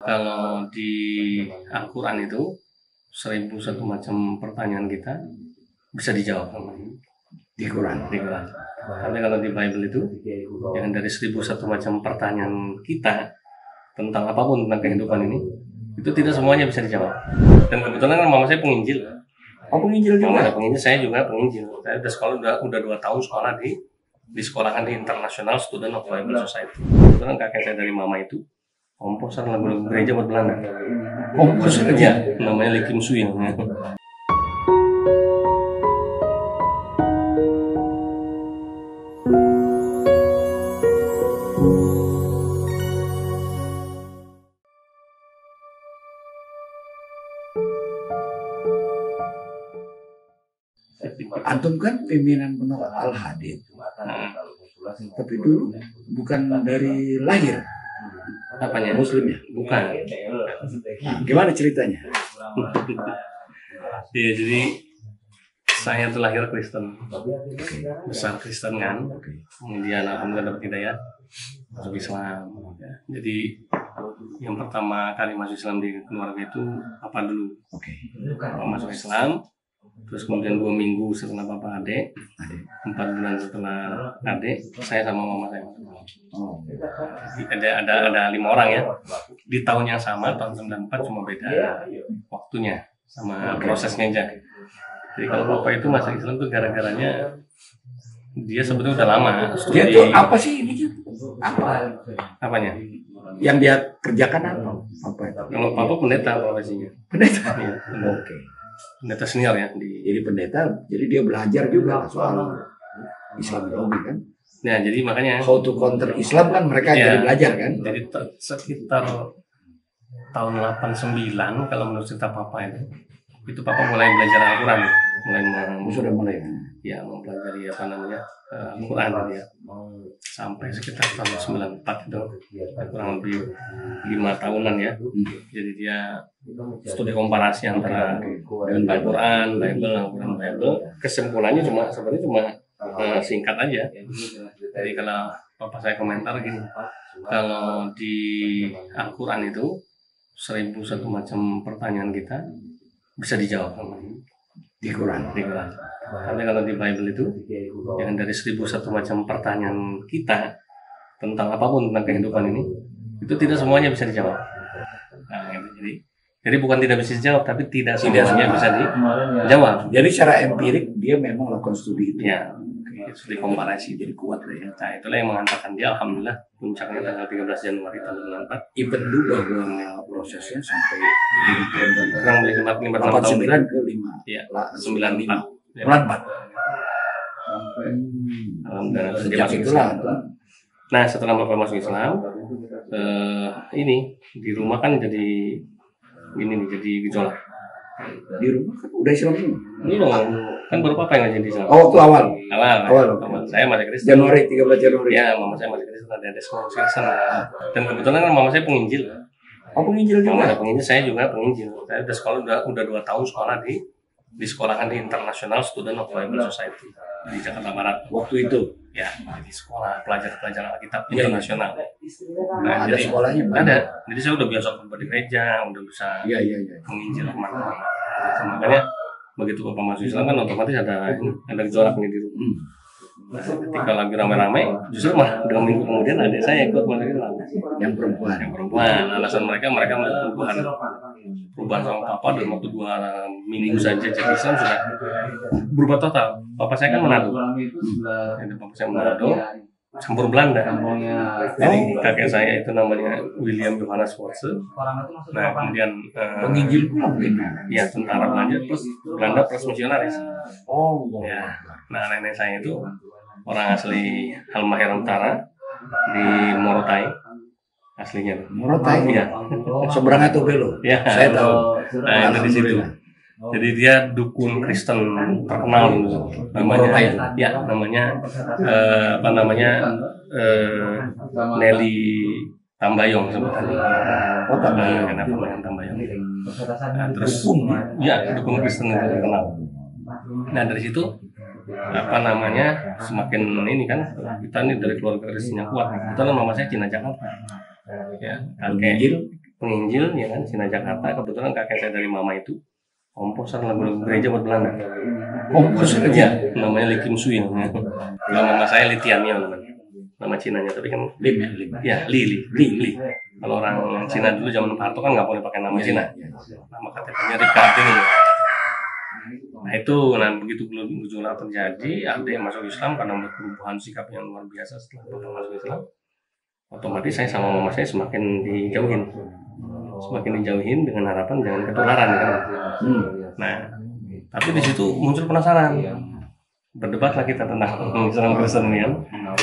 Kalau di Al-Quran itu 1001 macam pertanyaan kita bisa dijawab di Quran. Tapi kalau di Bible itu yang dari 1001 macam pertanyaan kita tentang apapun tentang kehidupan ini, itu tidak semuanya bisa dijawab. Dan kebetulan kan mama saya penginjil. Oh, penginjil juga? Mama penginjil, saya juga penginjil. Saya udah sekolah udah 2 tahun sekolah di sekolahan di International Student of Bible Society. Kebetulan kakek saya dari mama itu komposer lagu-lagu gereja buat Belanda. Komposer aja, namanya Lee Kim Soo ya. Antum kan pimpinan penolak Al-Hadid. Tapi dulu bukan dari lahir. Apanya? Muslimnya? Bukan. Nah, gimana ceritanya? Iya, jadi saya tuh lahir Kristen, besar Kristen kan. Kemudian alhamdulillah dapat hidayah masuk Islam. Jadi yang pertama kali masuk Islam di keluarga itu apa dulu? Papa masuk Islam. Terus kemudian 2 minggu setelah papa adik, 4 bulan setelah adik, saya sama mama saya. Jadi ada 5 orang ya. Di tahun yang sama, tahun 94, cuma beda waktunya sama prosesnya aja. Jadi kalau papa itu masuk Islam tuh gara-garanya dia sebetulnya udah lama studi. Dia tuh apa sih ini? Apanya? Yang dia kerjakan apa? Kalau papa pendeta profesinya. Pendeta. Iya, Oke. Pendeta senior ya Jadi pendeta, jadi dia belajar juga soal Islamofobi kan. Nah, jadi makanya how to counter Islam kan mereka jadi belajar kan. Jadi sekitar tahun 89 kalau menurut cerita papa itu papa mulai belajar Al-Quran, mulai ya mempelajari Al-Quran ya. Sampai sekitar tahun 94 itu kurang lebih 5 tahunan ya. Jadi dia studi komparasi antara Al-Quran, Bible. Kesimpulannya sebenarnya cuma singkat aja. Jadi kalau papa saya komentar gini, kalau di Al-Quran itu 1001 macam pertanyaan kita bisa dijawab di Quran. Tapi kalau di Bible itu yang dari 1001 macam pertanyaan kita tentang apapun tentang kehidupan ini, itu tidak semuanya bisa dijawab. Nah, jadi bukan tidak bisa dijawab, tapi tidak semuanya bisa dijawab. Jadi secara empirik dia memang melakukan studi itu. Ya, studi komparasi jadi kuat ya. Nah, itulah yang mengantarkan dia alhamdulillah puncaknya tanggal 13 Januari tahun 94. Even dulu bahwa prosesnya sampai kurang lebih 5 tahun ke 5. Iya, 94. Sejak itulah. Nah, setelah bapak masuk Islam, ini di rumah kan jadi jadi gejolak. Di rumah kan udah Islam semua. Ini dong, kan baru papa yang jadi Islam. Oh, waktu awal. Saya masih Kristen. 13 Januari. Ya, mama saya masih Kristen, ada sekolah Kristen. Dan kebetulan kan mama saya penginjil. Oh, penginjil juga. Mama penginjil, saya juga penginjil. Saya udah sekolah udah 2 tahun sekolah di sekolahan di International Student of Bible Society di Jakarta Barat. Waktu itu ya di sekolah pelajar Alkitab internasional. Nah, ada sekolahnya ada. Jadi saya udah biasa di gereja, udah bisa menginjil kemana-mana. Makanya begitu bapak masuk Islam kan otomatis ada gejolak nih di rumah. Nah, ketika lagi ramai-ramai, justru 2 minggu kemudian adik saya ikut masuk Islam. Yang perempuan. Alasan mereka perubahan sama papa dalam waktu 2 minggu saja jadi Islam sudah berubah total. Papa saya kan Manado. Papa saya Manado, campur Belanda. Jadi kakek saya itu namanya William Johannes Schwarze. Nah, kemudian penginjil pula mungkin. Ya, tentara Belanda plus misionaris. Oh, ya. Nah, nenek saya itu orang asli Halmahera Utara di Morotai. Aslinya. Morotai? Iya. Seberang atau belok? Ya, saya tahu. Nah, itu di situ. Jadi dia dukun Kristen terkenal namanya Nelly Tambayong sebutannya. Oh, Tambayong. Namanya Tambayong. Nah, terus dukun Kristen itu terkenal. Nah, dari situ semakin ini kan kita ini dari keluarga Kristen yang kuat. Kebetulan mama saya Cina Jakarta. Ya, penginjil ya kan, Cina Jakarta. Kebetulan kakek saya dari mama itu komposer lagu gereja buat Belanda. Komposer Ya, namanya Li Kim Sui namanya. Kalau mama saya Li Tianmiao namanya. Nama Cinanya, tapi kan Lim. ya Li. Kalau orang Cina dulu zaman Pak Harto kan nggak boleh pakai nama Cina. Nama KTP-nya Richard ini. Nah itu, begitu gejolak terjadi, ada yang masuk Islam karena melihat perubahan sikap yang luar biasa setelah bapak masuk Islam. Otomatis saya sama mama saya semakin dijauhin dengan harapan jangan ketularan kan. Nah, tapi di situ muncul penasaran. Berdebatlah kita tentang Islam Kristen kan.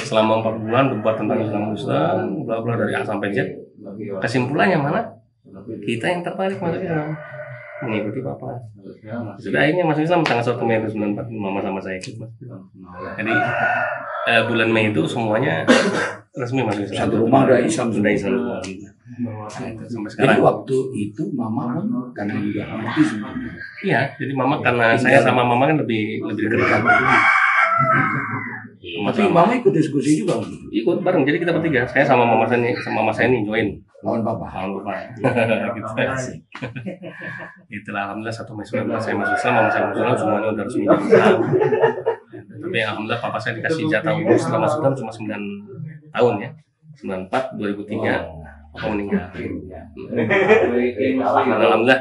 Selama 4 bulan debat tentang Islam Kristen, bla bla dari A sampai Z. Kesimpulannya mana? Kita yang tertarik masuk Islam, mengikuti papa. Sudah akhirnya masuk Islam tanggal 1 Mei 1994, mama sama saya ikut. Jadi bulan Mei itu semuanya resmi masuk Islam. Satu rumah udah Islam semua. Nah, itu sampai sekarang. Jadi waktu itu mama karena juga mengerti sebenarnya. Iya, jadi mama karena saya sama mama kan lebih dekat. Tapi mama ikut diskusi juga. Ikut bareng, jadi kita bertiga. Saya sama mama saya nih join. Lawan papa. Gitu. Itulah alhamdulillah 1 Mei 19 saya masuk Islam, mama saya masuk Islam, semuanya udah resmi jadi Islam. Tapi alhamdulillah papa saya dikasih jatah umur setelah masuk Islam cuma 9 tahun ya. 94, 2003 papa meninggal. Alhamdulillah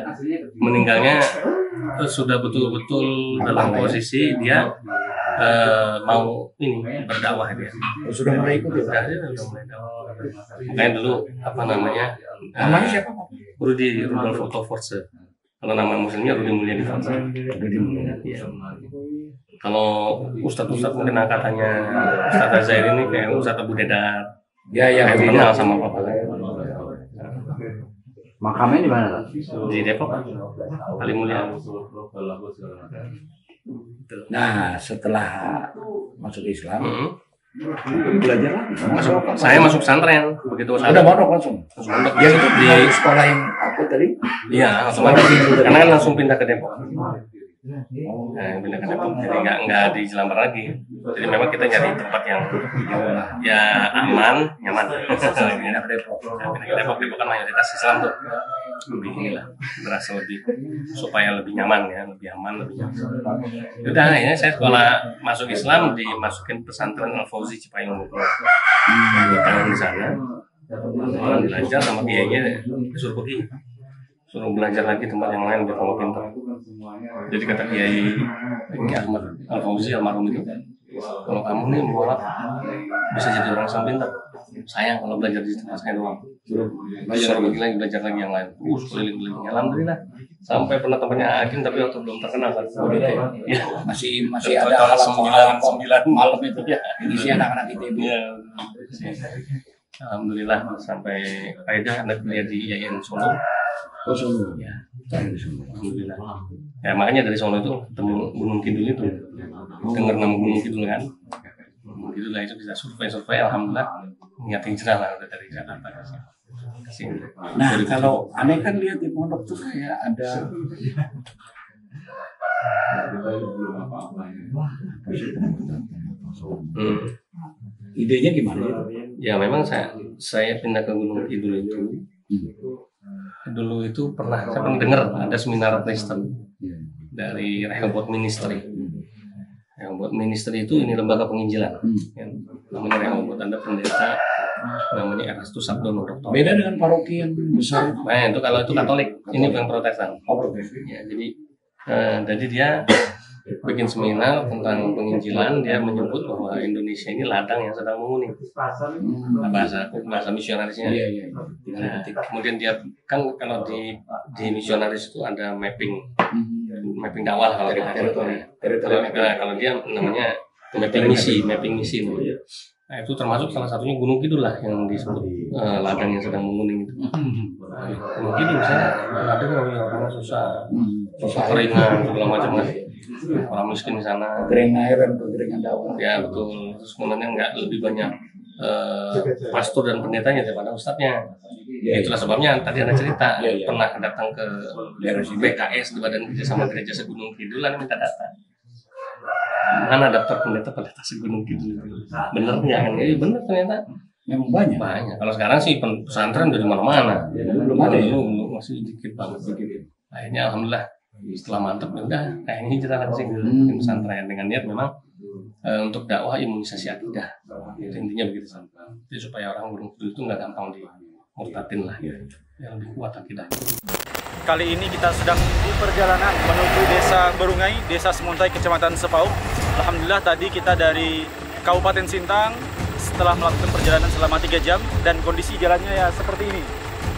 meninggalnya sudah betul-betul dalam posisi dia mau ini berdakwah dia. Sudah mulai ikut ya? Sudah mulai dakwah. Makanya dulu apa namanya? Namanya siapa? Rudi Rudolf Force. Kalau nama muslimnya Rudi Mulyadi Force. Ya. Kalau ustadz mungkin angkatannya Ustadz Azair ini kayak Ustadz Abu Dedat. Ya, kenal sama papa saya. Makamnya di mana? Di Depok. Paling mulia. Nah, setelah masuk Islam, belajar lagi. Saya masuk pesantren begitu saya. Udah mondok langsung. Ya itu di sekolah yang aku tadi. Iya, karena kan langsung pindah ke Depok. Pindah ke Depok, jadi nggak di Jelambar lagi. Jadi memang kita nyari tempat yang ya aman, nyaman. Pindah ke Depok. Depok kan mayoritas Islam tuh. Lebih inilah, berasa lebih supaya lebih nyaman ya, lebih aman, lebih nyaman. Udah akhirnya saya sekolah masuk Islam dimasukin pesantren Al Fauzi Cipayung. Tahun di sana, belajar sama kiainya disuruh pergi. Suruh belajar lagi tempat yang lain biar kamu pintar. Jadi kata Kiai Ahmad Al Fauzi almarhum itu, kalau kamu nih mualaf bisa jadi orang yang pintar. Sayang kalau belajar di tempat saya doang. Suruh belajar lagi yang lain. Keliling-keliling. Alhamdulillah. Sampai pernah tempatnya Agim tapi waktu belum terkenal kan. Ya. Masih ada hal 9 malam itu. Ya. Isi anak-anak ITB. Ya. Alhamdulillah sampai Aida anak kuliah di IAIN Solo. Solo. Ya. Alhamdulillah. Ya makanya dari Solo itu ketemu Gunung Kidul itu. Dengar nama Gunung Kidul kan. Kidul lah itu bisa survei alhamdulillah niat hijrah lah udah dari Jakarta ke sini. Nah, kalau aneh kan lihat di pondok tuh kayak ada idenya gimana ya? Ya memang saya pindah ke Gunung Kidul itu. Dulu itu saya pernah dengar ada seminar Kristen dari Rehoboth Ministry. Rehoboth Ministry itu ini lembaga penginjilan. Namanya Rehoboth, ada pendeta namanya Erastus Sabdono Dr. Beda dengan paroki yang besar. Nah, itu kalau itu Katolik, ini bukan Protestan. Protestan. Ya, jadi dia bikin seminar tentang penginjilan. Dia menyebut bahwa Indonesia ini ladang yang sedang menguning. Bahasa misionarisnya. Iya. Nah, kemudian dia kan kalau di misionaris itu ada mapping dakwah kalau kalau dia namanya mapping misi namanya. Nah, itu termasuk salah satunya Gunung Kidul lah yang disebut ladang yang sedang menguning itu. Gunung Kidul saya ladang orang susah keringan segala macam kan. Orang miskin di sana. Kering air dan kekeringan daun. Ya betul. Terus kemudian nggak lebih banyak pastor dan pendetanya daripada ustadznya. Ya, itulah sebabnya tadi ada cerita pernah datang ke BKS di Badan Kerjasama Gereja Segunung Kidul dan minta data. Mana daftar pendeta Segunung Kidul? Bener nggak kan? Bener ternyata Memang banyak. Banyak. Kalau sekarang sih pesantren dari mana-mana. Belum ada ya? Belum, masih dikit banget. Akhirnya alhamdulillah setelah mantap ya udah kayaknya kita langsung ke pesantren dengan niat memang untuk dakwah imunisasi akidah. Itu intinya begitu sampai. Jadi supaya orang belum itu nggak gampang dimurtadin lah gitu. Yang lebih kuat akidah. Kali ini kita sedang di perjalanan menuju Desa Berungai, Desa Semuntai, Kecamatan Sepauk. Alhamdulillah tadi kita dari Kabupaten Sintang setelah melakukan perjalanan selama 3 jam dan kondisi jalannya ya seperti ini.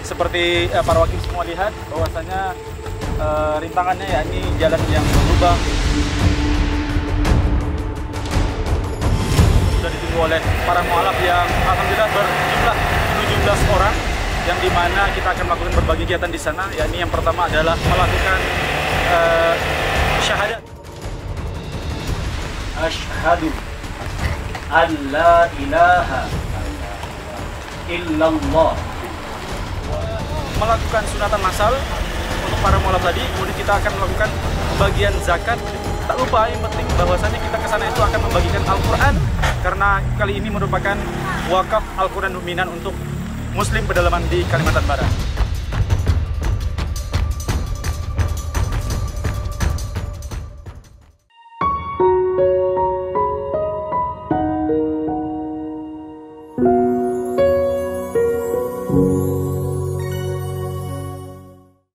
Seperti para wakil semua lihat bahwasanya rintangannya ya ini jalan yang berlubang. Sudah ditunggu oleh para mualaf yang alhamdulillah berjumlah 17 orang, yang dimana kita akan melakukan berbagai kegiatan di sana. Yakni yang pertama adalah melakukan syahadat. Asyhadu an la ilaha illallah. Melakukan sunatan massal untuk para mualaf tadi. Kemudian kita akan melakukan pembagian zakat. Tak lupa yang penting bahwasannya kita ke sana itu akan membagikan Al-Quran, karena kali ini merupakan wakaf Al-Quran dominan untuk Muslim pedalaman di Kalimantan Barat.